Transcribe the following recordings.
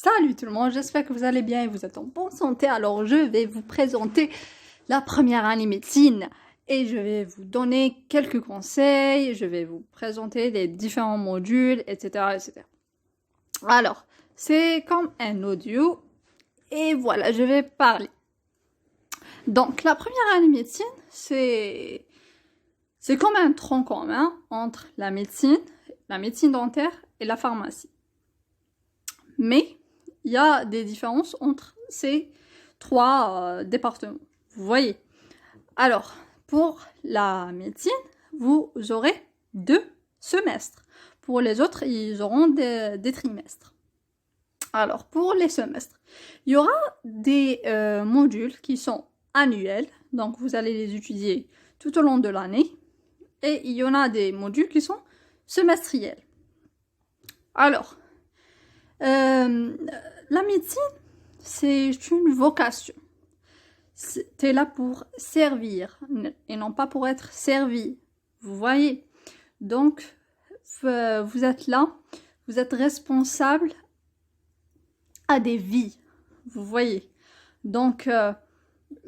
Salut tout le monde, j'espère que vous allez bien et vous êtes en bonne santé. Alors je vais vous présenter la première année médecine et je vais vous donner quelques conseils, je vais vous présenter les différents modules, etc. etc. Alors, c'est comme un audio et voilà, je vais parler. Donc la première année médecine, c'est comme un tronc commun entre la médecine dentaire et la pharmacie. Mais il y a des différences entre ces trois départements. Vous voyez. Alors, pour la médecine, vous aurez 2 semestres. Pour les autres, ils auront des trimestres. Alors, pour les semestres, il y aura des modules qui sont annuels. Donc, vous allez les étudier tout au long de l'année. Et il y en a des modules qui sont semestriels. Alors, la médecine, c'est une vocation. T'es là pour servir et non pas pour être servi. Vous voyez? Donc, vous êtes là, vous êtes responsable à des vies. Vous voyez? Donc,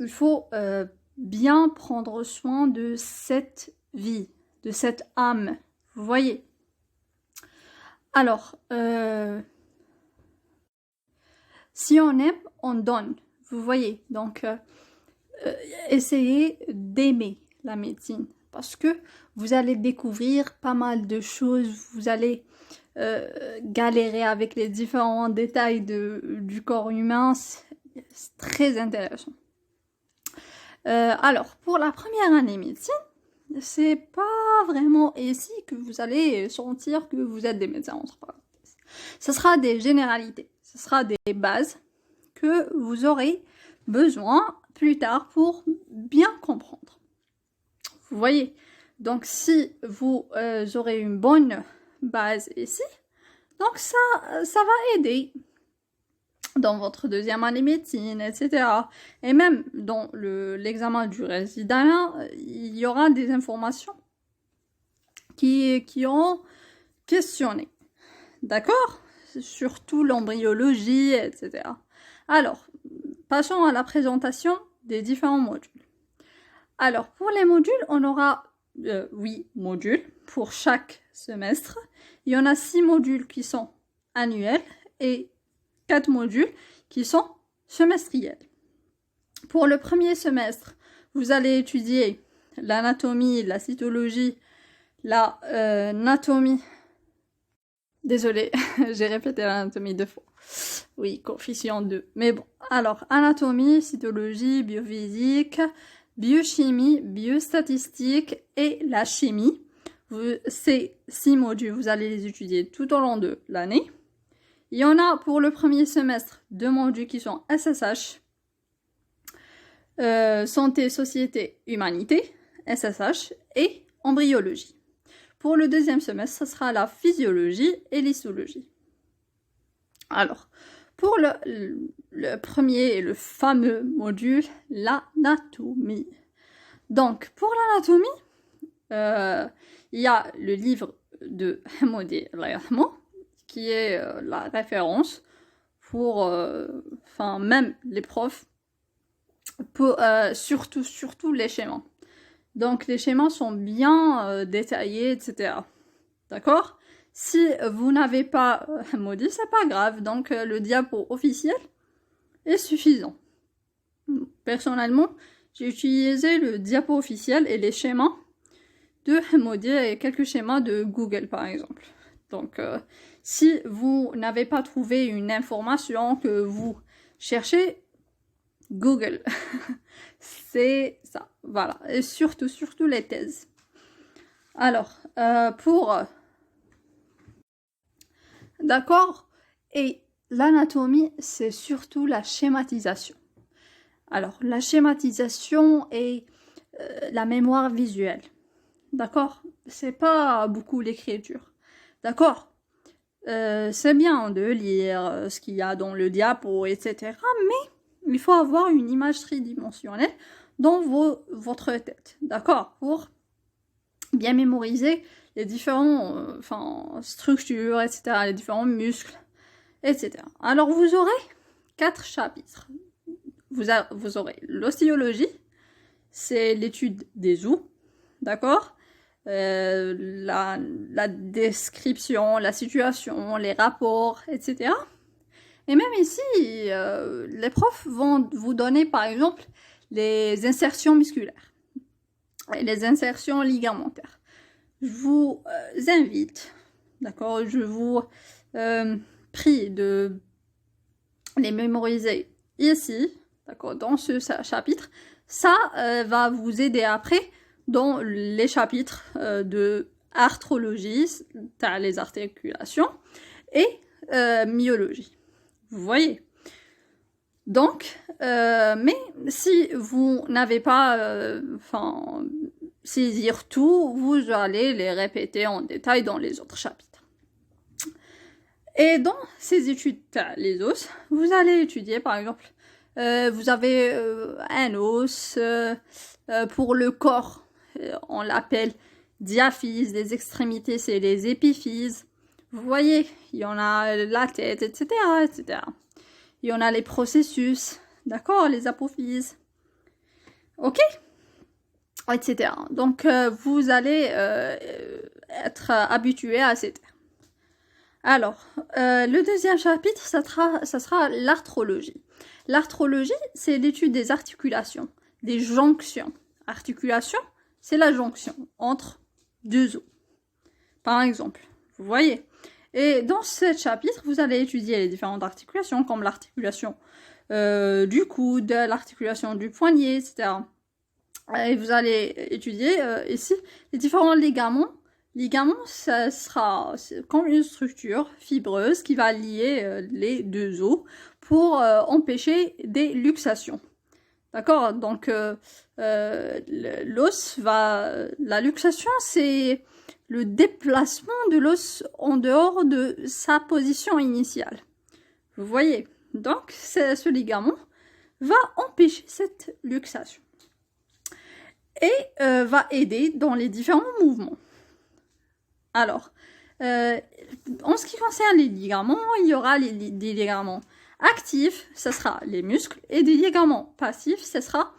il faut bien prendre soin de cette vie, de cette âme. Vous voyez? Alors, si on aime, on donne. Vous voyez, donc essayez d'aimer la médecine parce que vous allez découvrir pas mal de choses, vous allez galérer avec les différents détails du corps humain, c'est très intéressant. Alors, pour la première année médecine, c'est pas vraiment ici que vous allez sentir que vous êtes des médecins entre parenthèses. Ce sera des généralités. Ce sera des bases que vous aurez besoin plus tard pour bien comprendre. Vous voyez? Donc, si vous aurez une bonne base ici, donc ça va aider dans votre deuxième année médecine, etc. Et même dans l'examen du résident, il y aura des informations qui ont questionné. D'accord? Surtout l'embryologie, etc. Alors, passons à la présentation des différents modules. Alors, pour les modules, on aura 8 modules pour chaque semestre. Il y en a 6 modules qui sont annuels et 4 modules qui sont semestriels. Pour le premier semestre, vous allez étudier l'anatomie, la cytologie, l'anatomie. Désolée, j'ai répété l'anatomie 2 fois. Oui, coefficient 2. Mais bon, alors, anatomie, cytologie, biophysique, biochimie, biostatistique et la chimie. Ces 6 modules, vous allez les étudier tout au long de l'année. Il y en a pour le premier semestre 2 modules qui sont SSH, santé, société, humanité, SSH, et embryologie. Pour le deuxième semestre, ce sera la physiologie et l'histologie. Alors, pour le premier et le fameux module, l'anatomie. Donc, pour l'anatomie, il y a le livre de Hammoudi qui est la référence pour, même les profs, pour, surtout les schémas. Donc, les schémas sont bien détaillés, etc. D'accord? Si vous n'avez pas Hammoudi, c'est pas grave. Donc, le diapo officiel est suffisant. Personnellement, j'ai utilisé le diapo officiel et les schémas de Hammoudi et quelques schémas de Google, par exemple. Donc, si vous n'avez pas trouvé une information que vous cherchez, Google. C'est ça, voilà. Et surtout les thèses. Alors, d'accord? Et l'anatomie, c'est surtout la schématisation. Alors, la schématisation et la mémoire visuelle. D'accord? C'est pas beaucoup l'écriture. D'accord? C'est bien de lire ce qu'il y a dans le diapo, etc. Mais il faut avoir une image tridimensionnelle dans votre tête. D'accord? Pour bien mémoriser les différentes structures, etc., les différents muscles, etc. Alors, vous aurez 4 chapitres. Vous aurez l'ostéologie, c'est l'étude des os, d'accord? La description, la situation, les rapports, etc. Et même ici, les profs vont vous donner, par exemple, les insertions musculaires et les insertions ligamentaires. Je vous invite, d'accord, je vous prie de les mémoriser ici, d'accord, dans ce chapitre. Ça va vous aider après dans les chapitres de arthrologie, les articulations, et myologie. Vous voyez? Donc, mais si vous n'avez pas saisir tout, vous allez les répéter en détail dans les autres chapitres. Et dans ces études, les os, vous allez étudier, par exemple, vous avez un os pour le corps, on l'appelle diaphyse, les extrémités, c'est les épiphyses. Vous voyez, il y en a la tête, etc., etc. Il y en a les processus, d'accord, les apophyses, ok, etc. Donc, vous allez être habitué à ces termes. Alors, le deuxième chapitre, ça sera l'arthrologie. L'arthrologie, c'est l'étude des articulations, des jonctions. Articulation, c'est la jonction entre deux os, par exemple. Vous voyez? Et dans ce chapitre, vous allez étudier les différentes articulations, comme l'articulation du coude, l'articulation du poignet, etc. Et vous allez étudier ici les différents ligaments. Ligaments, ça sera comme une structure fibreuse qui va lier les deux os pour empêcher des luxations. D'accord? Donc, l'os va... La luxation, c'est le déplacement de l'os en dehors de sa position initiale. Vous voyez? Donc, ce ligament va empêcher cette luxation et va aider dans les différents mouvements. Alors, en ce qui concerne les ligaments, il y aura des ligaments actifs, ce sera les muscles, et des ligaments passifs, ce sera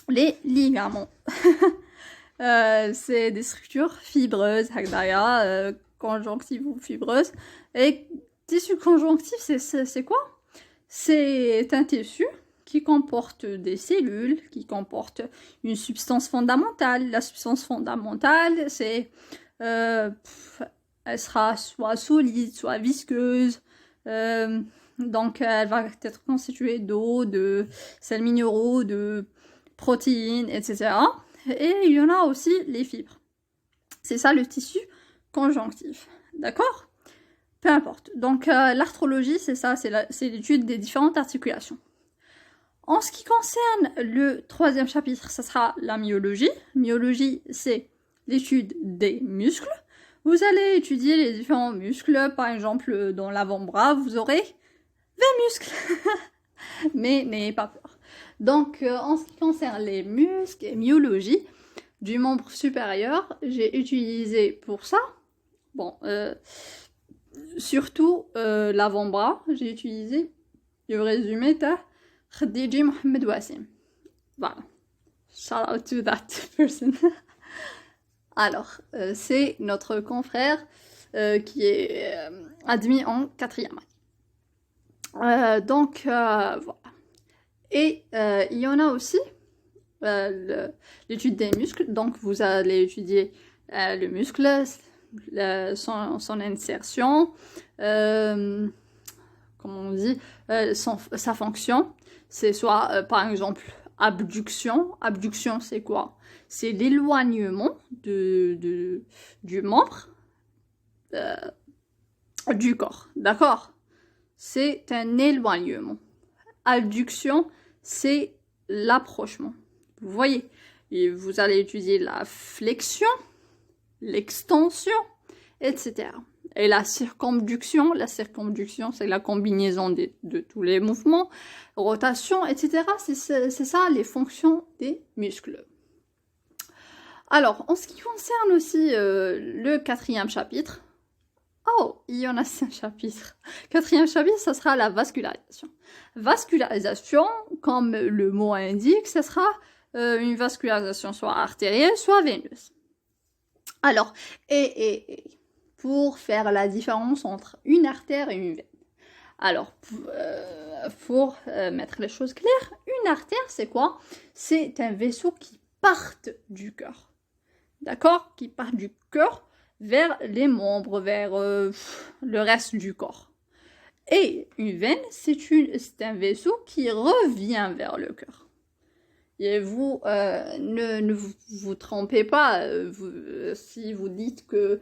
les ligaments. C'est des structures fibreuses, conjonctives ou fibreuses. Et tissu conjonctif, c'est quoi? C'est un tissu qui comporte des cellules, qui comporte une substance fondamentale. La substance fondamentale, c'est... elle sera soit solide, soit visqueuse. Donc, elle va être constituée d'eau, de sels minéraux, de protéines, etc. Et il y en a aussi les fibres. C'est ça le tissu conjonctif. D'accord? Peu importe. Donc, l'arthrologie, c'est ça, c'est l'étude des différentes articulations. En ce qui concerne le troisième chapitre, ça sera la myologie. Myologie, c'est l'étude des muscles. Vous allez étudier les différents muscles. Par exemple, dans l'avant-bras, vous aurez 20 muscles. Mais n'ayez pas peur. Donc, en ce qui concerne les muscles et myologie du membre supérieur, j'ai utilisé pour ça, bon, surtout l'avant-bras, j'ai utilisé le résumé de Khadija Mohamed Wassim. Voilà. Shout out to that person. Alors, c'est notre confrère qui est admis en 4e année. Donc, voilà. Et il y en a aussi l'étude des muscles. Donc, vous allez étudier le muscle, son insertion, comment on dit, sa fonction. C'est soit, par exemple, abduction. Abduction, c'est quoi? C'est l'éloignement du membre du corps. D'accord? C'est un éloignement. Adduction, c'est l'approchement. Vous voyez? Et vous allez étudier la flexion, l'extension, etc. Et la circonduction, c'est la combinaison de tous les mouvements, rotation, etc. C'est ça les fonctions des muscles. Alors, en ce qui concerne aussi le 4e chapitre, Oh, il y en a 5 chapitres. Quatrième chapitre, ce sera la vascularisation. Vascularisation, comme le mot indique, ce sera une vascularisation soit artérielle, soit veineuse. Alors, pour faire la différence entre une artère et une veine. Alors, pour mettre les choses claires, une artère, c'est quoi? C'est un vaisseau qui part du cœur. D'accord? Qui part du cœur vers les membres, vers le reste du corps. Et une veine, c'est un vaisseau qui revient vers le cœur. Et vous, ne vous trompez pas si vous dites que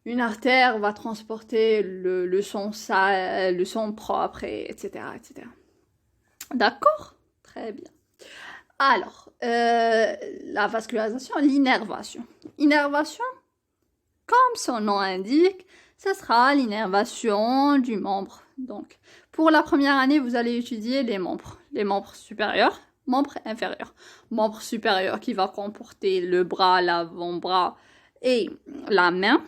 une artère va transporter le sang sale, le sang propre, etc., etc. D'accord? Très bien. Alors, la vascularisation, l'innervation. Innervation, comme son nom indique, ce sera l'innervation du membre. Donc, pour la première année, vous allez étudier les membres supérieurs, membres inférieurs. Membre supérieur qui va comporter le bras, l'avant-bras et la main.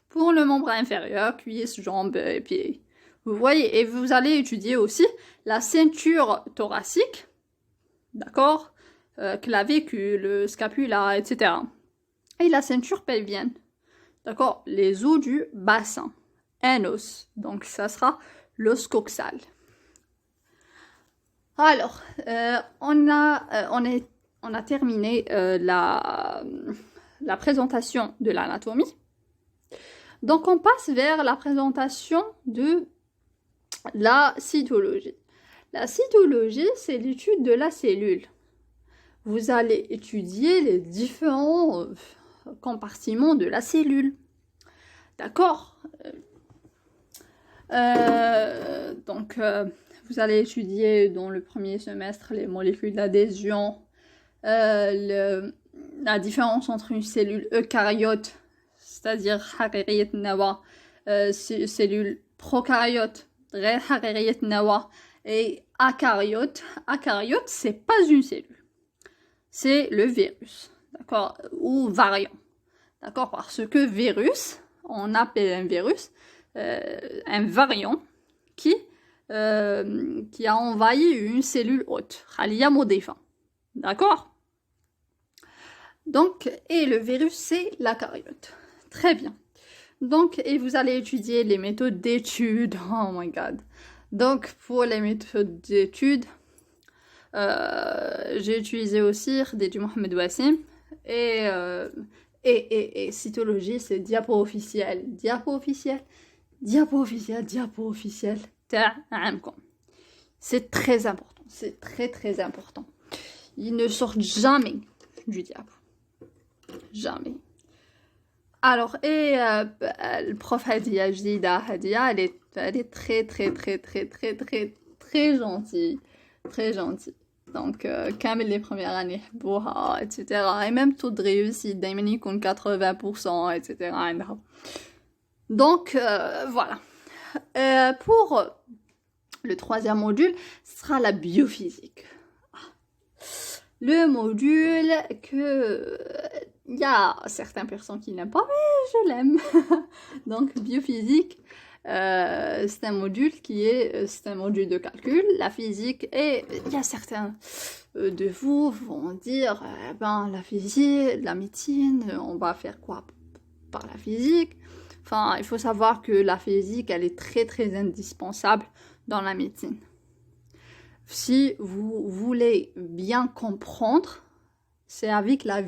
Pour le membre inférieur, cuisse, jambes et pieds. Vous voyez, et vous allez étudier aussi la ceinture thoracique, d'accord, clavicule, scapula, etc. Et la ceinture pelvienne. D'accord, les os du bassin, un os, donc ça sera l'os coxal. Alors, on a terminé la présentation de l'anatomie. Donc, on passe vers la présentation de la cytologie. La cytologie, c'est l'étude de la cellule. Vous allez étudier les différents compartiments de la cellule. D'accord? Donc, vous allez étudier dans le premier semestre les molécules d'adhésion, la différence entre une cellule eucaryote, c'est-à-dire حقيقية النواة, cellule prokaryote, غير حقيقية النواة, et acaryote. Acaryote, c'est pas une cellule. C'est le virus, d'accord, ou variant, d'accord, parce que virus, on appelle un virus un variant qui a envahi une cellule hôte, خلية مضيفة, d'accord. Donc, et le virus, c'est l'acaryote. Très bien. Donc, et vous allez étudier les méthodes d'étude. Oh my god. Donc, pour les méthodes d'étude, j'ai utilisé aussi du Mohamed Wassim et cytologie, c'est diapo officiel. Diapo officiel. C'est très important. C'est très très important. Ils ne sortent jamais du diapo. Jamais. Alors, et le prof Hadia, elle est très très très très très très très gentille. Très gentille. Donc, كامل les premières années, etc. Et même taux de réussite, دايما يكون 80%, etc. Donc, voilà. Pour le troisième module, ce sera la biophysique. Le module que il y a certaines personnes qui n'aiment pas, mais je l'aime. Donc, biophysique, c'est un module c'est un module de calcul, la physique, et il y a certains de vous vont dire, la physique, la médecine, on va faire quoi par la physique? Enfin, il faut savoir que la physique, elle est très très indispensable dans la médecine. Si vous voulez bien comprendre, c'est avec la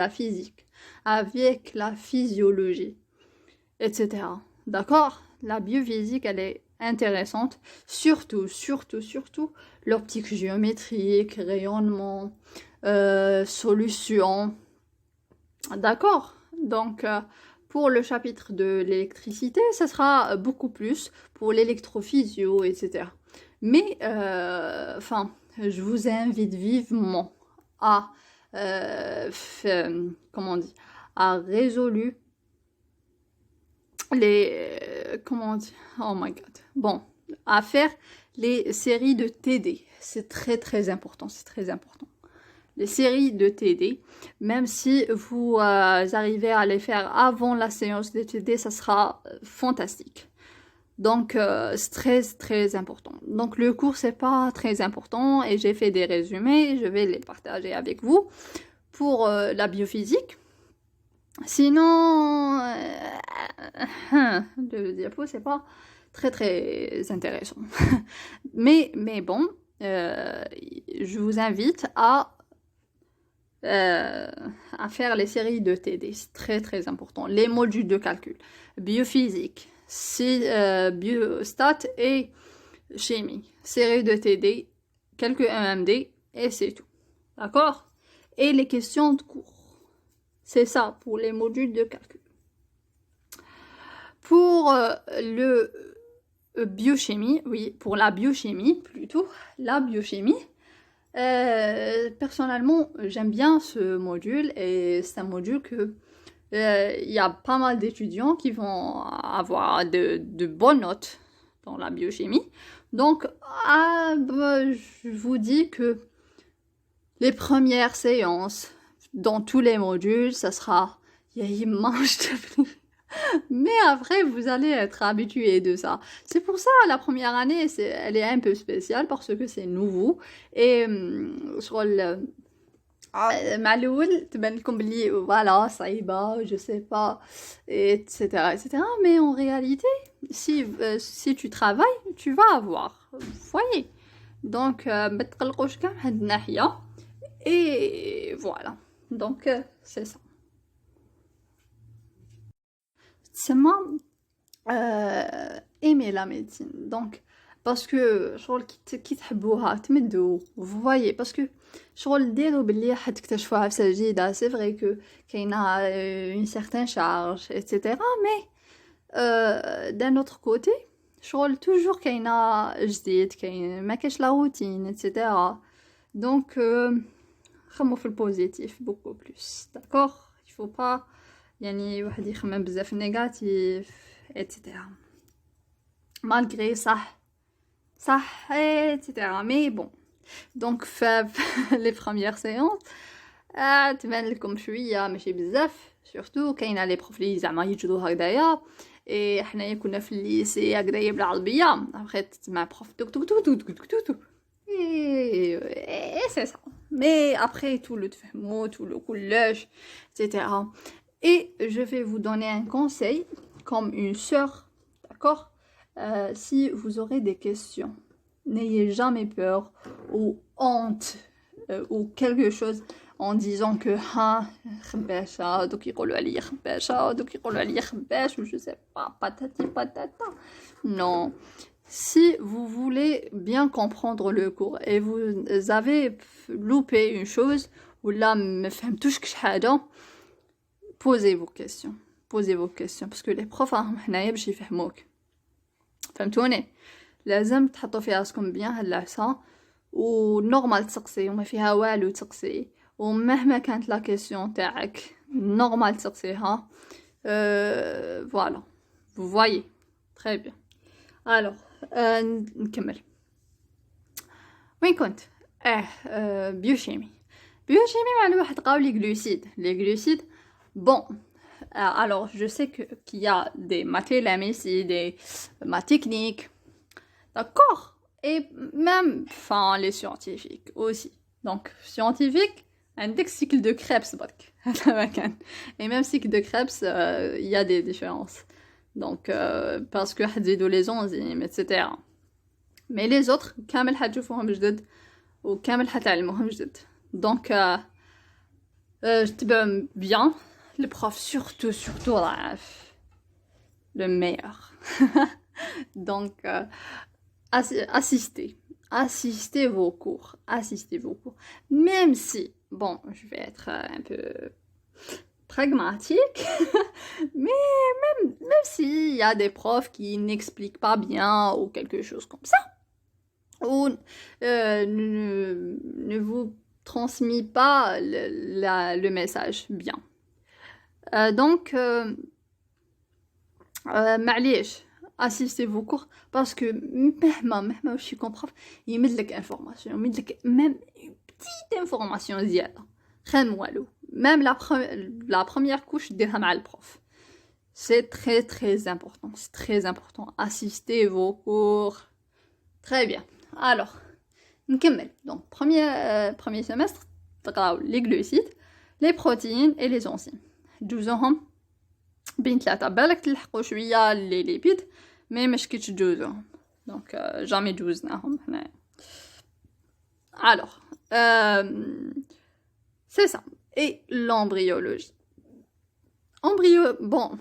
physique, avec la physiologie, etc. D'accord? La biophysique, elle est intéressante, surtout l'optique géométrique, rayonnement, solution. D'accord? Donc, pour le chapitre de l'électricité, ça sera beaucoup plus pour l'électrophysio, etc. Mais, je vous invite vivement à, à résoudre à faire les séries de TD. C'est très très important, les séries de TD. Même si vous arrivez à les faire avant la séance de TD, ça sera fantastique. Donc, c'est très, très important. Donc, le cours, c'est pas très important et j'ai fait des résumés. Je vais les partager avec vous pour la biophysique. Sinon, le diapo, c'est pas très, très intéressant. mais bon, je vous invite à faire les séries de TD. C'est très, très important. Les modules de calcul, biophysique, biostat et chimie. Série de TD, quelques EMD et c'est tout. D'accord? Et les questions de cours. C'est ça pour les modules de calcul. Pour le biochimie, oui, pour la biochimie plutôt, la biochimie, personnellement, j'aime bien ce module et c'est un module que il y a pas mal d'étudiants qui vont avoir de bonnes notes dans la biochimie. Donc, je vous dis que les premières séances dans tous les modules, ça sera mais après, vous allez être habitué de ça. C'est pour ça, la première année, elle est un peu spéciale parce que c'est nouveau. Et sur le مع الأول تبان لكم بلي voilà صعيبة je sais pas etc. mais en réalité si tu travailles tu vas avoir vous voyez donc ما تقلقوش كاع من هاد الناحية et voilà donc c'est ça تسمى aimer la médecine donc parce que شغل كي تحبوها تمدوا vous voyez parce que شغل ديروا بلي حتكتشفوا عفسه جديده سي فري كو كاينه une certaine charge etc mais d'un autre côté شغل toujours كاينه جديد كاين ما كاينش لا روتين etc donc خمو في البوزيتيف beaucoup plus d'accord il faut pas يعني واحد يخمم بزاف نيجاتيف etc malgré ça etc mais bon donc les premières séances تبان لكم شويه ماشي بزاف surtout كاينه لي بروف لي زعما يجدو هكذايا اي حنايا كنا في الليسي هكذايا بالعربيه ابخي مع بروف توك توك توك توك توك توك توك et c'est ça mais après tout le تفهموا tout le كلش etc et je vais vous donner un conseil comme une sœur d'accord si vous aurez des questions n'ayez jamais peur ou honte ou quelque chose en disant que خباشة دوك يقولوا عليا خباشة دوك يقولوا عليا خباش ou je sais pas patati patata non si vous voulez bien comprendre le cours et vous avez loupé une chose ou là ما فهمتوش كش حاجة posez vos questions parce que les profs راهم حنايا باش يفهموك فهمتوني لازم تحطوا في راسكم بيان هاد العصا ونورمال تسقسي وما فيها والو تسقسي ومهما كانت لا كيسيون تاعك نورمال تسقسيها فوالا vous voyez très bien alors نكمل وين كنت بيوشيمي مع الواحد قاو لي غلوسيد bon alors je sais qu'il y a des mathématiques ici des maths techniques d'accord et même enfin les scientifiques aussi donc scientifique عندك cycle de Krebs برك et même cycle de Krebs il y a des différences donc parce que حتزيدوا les enzymes etc mais les autres كامل حتشوفوهم جدد وكامل حتعلموهم جدد donc تبع bien le prof surtout le meilleur donc assistez vos cours même si bon je vais être un peu pragmatique mais même s'il y a des profs qui n'expliquent pas bien ou quelque chose comme ça ou ne vous transmet pas le message bien donc معليش assistez vos cours parce que même je suis comme prof, il met de l'information, il met même une petite information زيادة. Même la première couche ديرها مع le prof. C'est très important, c'est très important. Assistez vos cours. Très bien. Alors, نكمل. Donc, premier semestre, تقراو les glucides, les protéines et les enzymes. دوزوهم بين 3 بالك تلحقوا شويه لي ليبيد مي مش كي تجوزوهم دونك جامي جوزناهم هنا. Alors, c'est ça. Et l'embryologie. Bon,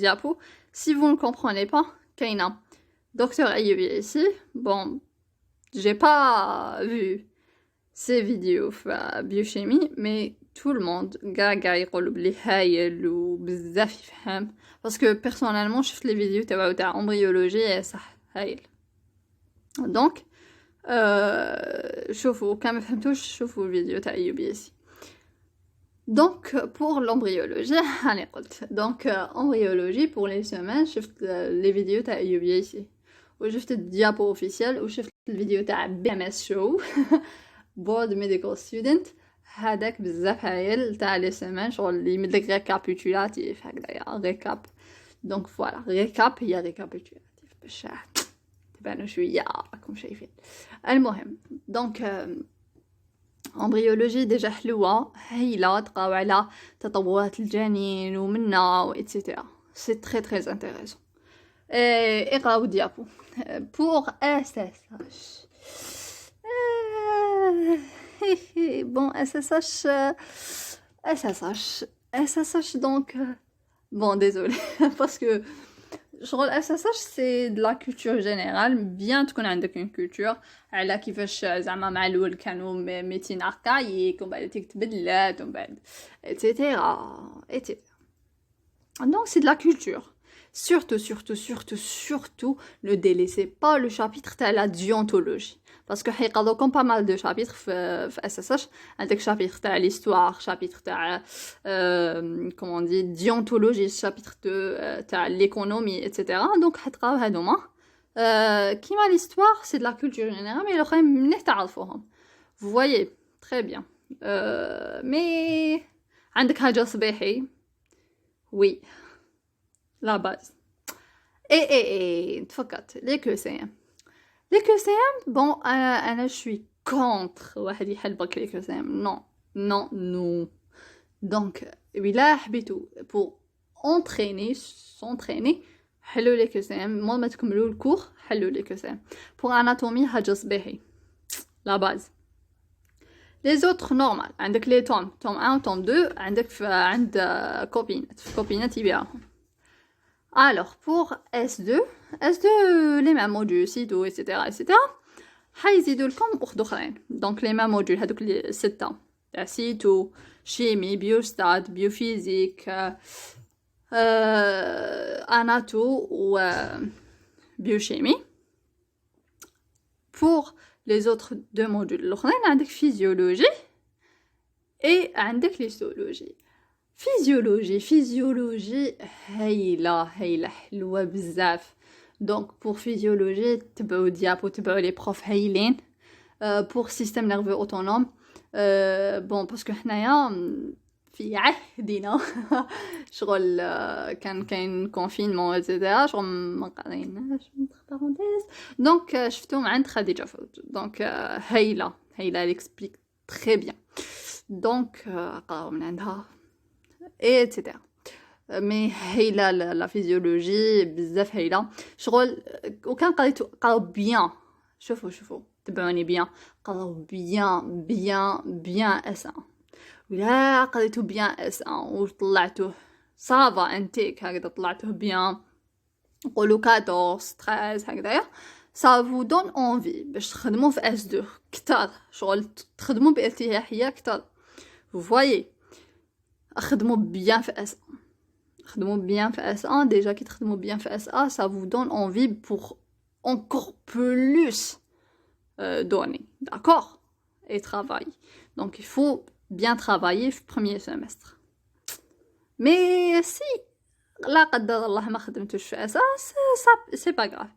diapo. Si vous ne comprenez pas, Kaina, docteur Ayoub ici. Bon, j'ai pas vu ces vidéos de biochimie, mais tout le monde يقولوا بلي هايل وبزاف يفهم parce que personnellement شفت les vidéos تاع embryologie صح هايل. Donc شوفوا كان ما فهمتوش شوفوا الفيديو تاع UBC. Donc pour l'embryologie انا قلت donc embryologie pour les semaines شفت les vidéos تاع UBC وشفت الديابو officiel وشفت الفيديو تاع BMS show board medical student هذاك بزاف هايل تاع لي سيمين شغل اللي يمدلك ريكابيتولاتيف هكذايا ريكاب. دونك فوالا ريكاب هي ريكابيتولاتيف باش تبانو شويه راكم شايفين. المهم دونك امبريولوجي ديجا حلوه هايله تقراو على تطورات الجنين ومنا و ايتترا سي تري انتريسون. اقراو ديابو بور اس اس bon, SSH, donc, bon, désolé, parce que, SSH, c'est de la culture générale, bien تكون عندك une culture, على كيفاش زعما مع الأول كانوا ميتين archaïque, ومن بعد تبدلات, ومن بعد, etc. Donc, c'est de la culture. Surtout, ne délaissez pas le chapitre de la déontologie. Parce que حيقضوا comme pas mal de chapitres في SSH. عندك chapitre تاع l'histoire, chapitre تاع comment on dit déontologie, chapitre تاع l'économie, etc. Donc حتقراو هادوما. كيما l'histoire, c'est de la culture générale, mais الأخرين منين تعرفوهم. Vous voyez, très bien. Mais عندك حاجة صبيحي. Oui. La base. Et تفكرت les QCM. Les QCM, bon, je suis contre واحد يحل برك les QCM. Non. Donc, إلا حبيتو pour s'entraîner, حلو les QCM. مول ما تكملوا الكور حلو les QCM. Pour anatomie حاجة صبيحي. La base. Les autres normal. عندك les tomes 1 tome 2 عند copinette يبيعهم. Alors, pour S2, les mêmes modules, cyto, etc. حيزيدوا لكم أخذ أخرين. Donc, les mêmes modules, هذوك الستة. cyto, chimie, biostat, biophysique, anato ou biochimie. Pour les autres 2 modules, الأخرين عندك physiologie et عندك histologie. Physiologie هايلة حلوة بزاف. Donc pour physiologie تبعوا diapo تبعوا les profs هايلين. Pour système nerveux autonome bon parce que حنايا في عهدنا شغل كان كاين confinement etc. شغل ما قريناش donc شفتهم عند خديجة فوت. Donc هايلة elle explique très bien. Donc قراو من عندها etc. مي هايله لا فيزيولوجي بزاف هايله شغل وكان قراو بيان. شوفوا تبعوني بيان قراو بيان اس 1 ولا قريتو بيان اس 1 وطلعتوه صافا انتيك هكذا طلعتوه بيان نقولوا 14 13 هكذايا ça vous donne envie باش تخدموا في اس 2 كتر شغل تخدموا بارتياحيه كتر. vous voyez خدموا bien في S1 déjà qui تخدموا bien في S1 ça vous donne envie pour encore plus donner, d'accord, et travailler. Donc il faut bien travailler le premier semestre. Mais si لا قدر الله ما خدمتوش في اساس سي با غراف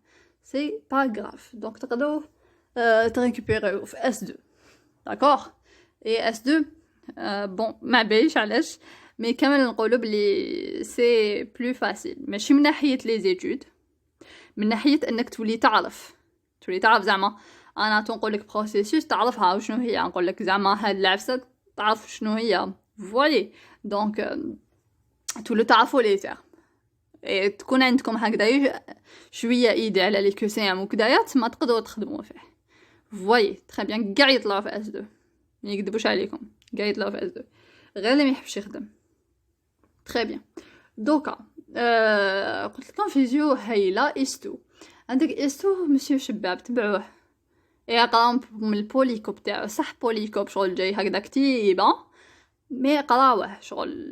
سي با غراف دونك تقدروا تريكوبيريو في اس 2 داكوغ اي اس 2 بون ما بايش علاش مي كامل نقولوا بلي سي بلو فاسيل ماشي من ناحيه لي زيتود من ناحيه انك تولي تعرف زعما انا تنقول لك بروسيسوس تعرفها وشنو هي نقول لك زعما هاد العفسه تعرف شنو هي فوايي دونك تولوا تعرفوا لي تيرم تكون عندكم هكذا شويه ايدي على لي كوسيام وكدايا تما تقدروا تخدموا فيه فوايي تري بيان كاع يطلعوا في اس 2 ما يكذبوش عليكم كاع يطلعوا في اس 2 غير اللي ما يحبش يخدم تري بيان دوكا قلت لكم فيزيو هايله اس2 عندك اس2 مسيو شباب تبعوه اي قراو من البوليكوب تاعو صح بوليكوب شغل جاي هكذا كتيبه مي قراوه شغل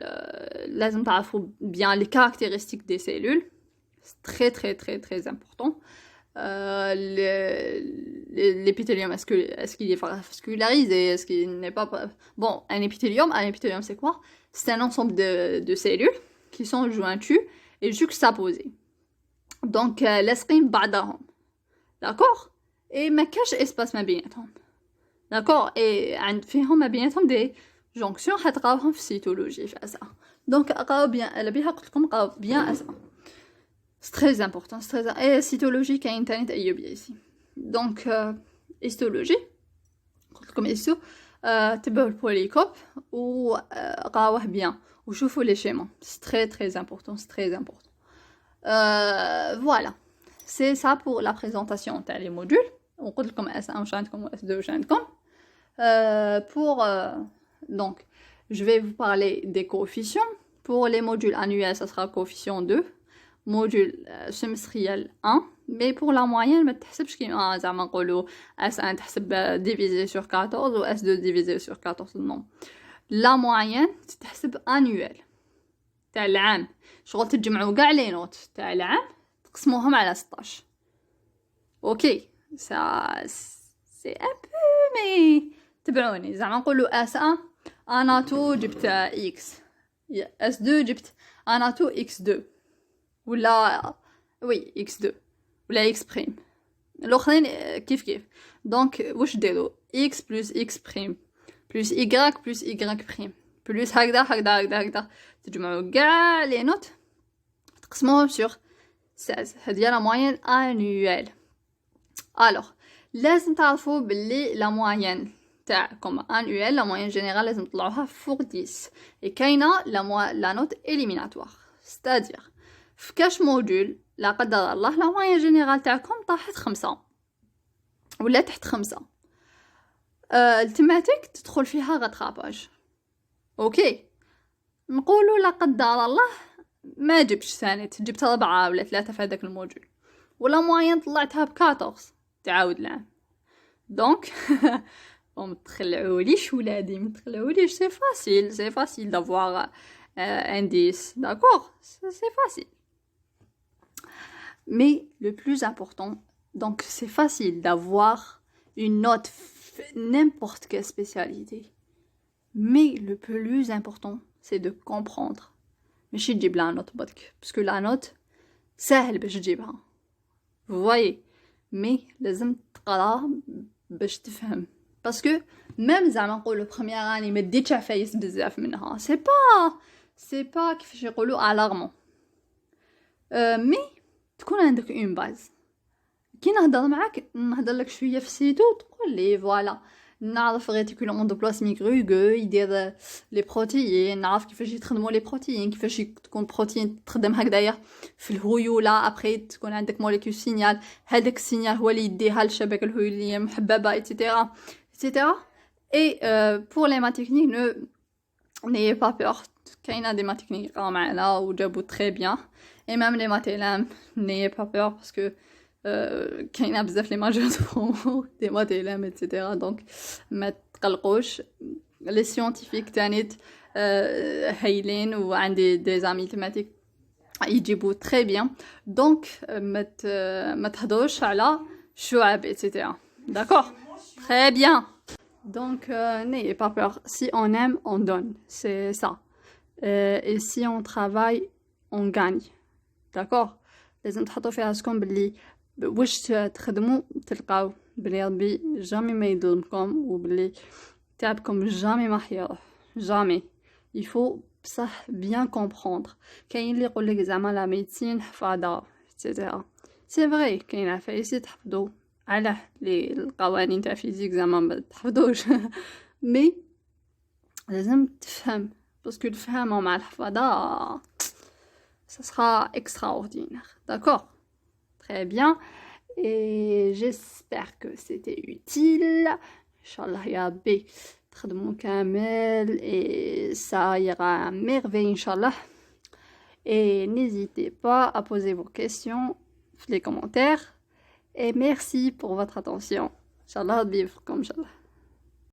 لازم تعرفوا بيان لي كاركتيرستيك دي سيلول تري تري تري تري امبورطون l'épithélium est-ce qu'il est vascularisé, est-ce qu'il n'est pas bon. Un épithélium c'est quoi? C'est un ensemble de cellules qui sont jointues et juxtaposées donc لاصقين بعضهم d'accord et ما كاش espace ما بيناتهم d'accord et عند فيهم ما بيناتهم دي جونكسيون حتلقاوهم في السيتولوجي في اسا دونك اقراو بيان على بها قلت لكم اقراو بيان اسا c'est très important c'est très et cytologie كاين تاني تايوبيا ici donc histologie قلت لكم isto تبعوا البوليكوب وقراوه بيان وشوفوا لي شيما c'est très très important c'est très important voilà c'est ça pour la présentation تاع les modules وقلت لكم S1 واش عندكم S2 واش عندكم pour donc je vais vous parler des coefficients pour les modules annuels ça sera coefficient 2 module semestriel 1 mais pour la moyenne ما تحسبش كيما زعما نقولوا S1 تحسب divisé sur 14 ou S2 divisé sur 14 non la moyenne تحسب annuel تاع العام شغل تجمعوا كاع لي نوت تاع العام تقسموهم على 16 اوكي ça c'est un peu mais تبعوني زعما نقولوا S1 انا تو جبت x S2 جبت انا تو x2 ولا وي x2 ولا x بريم الاخرين كيف دونك واش ديروا x plus x بريم plus y plus y بريم plus هكذا تجمعوا كاع لي نوت تقسموهم sur 16 هذه لا موين annuelle alors لازم تعرفوا باللي لا موين تاعكم annuelle لا موين جينيرال لازم تطلعوها فوق 10 et كاينه لا نوت éliminatoire c'est-à-dire في كاش موديول لا قدر الله لا موين جينيرال تاعكم طاحت 5 ولا تحت 5 التماتيك تدخل فيها غطراباج اوكي نقولوا لا قدر الله ما جبتش ثانيت جبت 4 ولا 3 في هذاك الموديول ولا موين طلعتها ب14 تعاود العام دونك متخلعوليش ولادي متخلعوليش سي فاسيل d'avoir un 10 d'accord c'est facile mais le plus important donc c'est facile d'avoir une note n'importe quelle spécialité mais le plus important c'est de comprendre ماشي تجيب لا نوت برك باسكو لا نوت ساهل باش تجيبها vous voyez mais لازم تقرا باش تفهم باسكو ميم زعما نقولوا بروميير اني ما ديتش عفايس بزاف منها سي با كيفاش يقولوا الارمون مي تكون عندك اون باز كي نهضر معاك نهضر لك شويه في سيتو تقول لي فوالا نعرف ريتيكول اندوبلاسميك روغو يدير لي بروتيين نعرف كيفاش يتخدموا لي بروتيين كيفاش تكون بروتين تخدم هكذايا في الهيوله ابري تكون عندك موليكول سينيال هذاك السينيال هو اللي يديها للشبكه الهيوليه محببه ايتترا اي بور لي ما تكنيك n'ayez pas peur كاينه دي ما تكنيك يقراو معنا وجابوا تري بيان اي ميم لي ماتيلام n'ayez pas peur باسكو كاينه بزاف لي ماجور دي موديلام ايتترا دونك ما تقلقوش لي سيانتيفيك تانيت هايلين وعندي دي زامي تيماتيك يجيبوا تري بيان دونك ما تهضروش على شعب ايتترا داكور تري بيان donc n'ayez pas peur si on aime on donne c'est ça et si on travaille on gagne. D'accord. لازم تحطوا في راسكم باللي واش تخدموا تلقاو بلي ربي جامي ما يظلمكم وبلي تعبكم جامي ما حيروح جامي. il faut بصح bien comprendre. كاين اللي يقول لك زعما لا ميديسين حفاظه etc. سي فري كاين عفايس تحفظوا على لي القوانين تاع فيزيك زعما ما تحفظوش مي لازم تفهم باسكو الفهم مع الحفاظه ça sera extraordinaire. D'accord? Très bien. Et j'espère que c'était utile. Inch'Allah ya Rabbi تخدموا كامل et ça ira à merveille Inch'Allah. Et n'hésitez pas à poser vos questions dans les commentaires. Et merci pour votre attention. Inch'Allah, vivre comme Inch'Allah.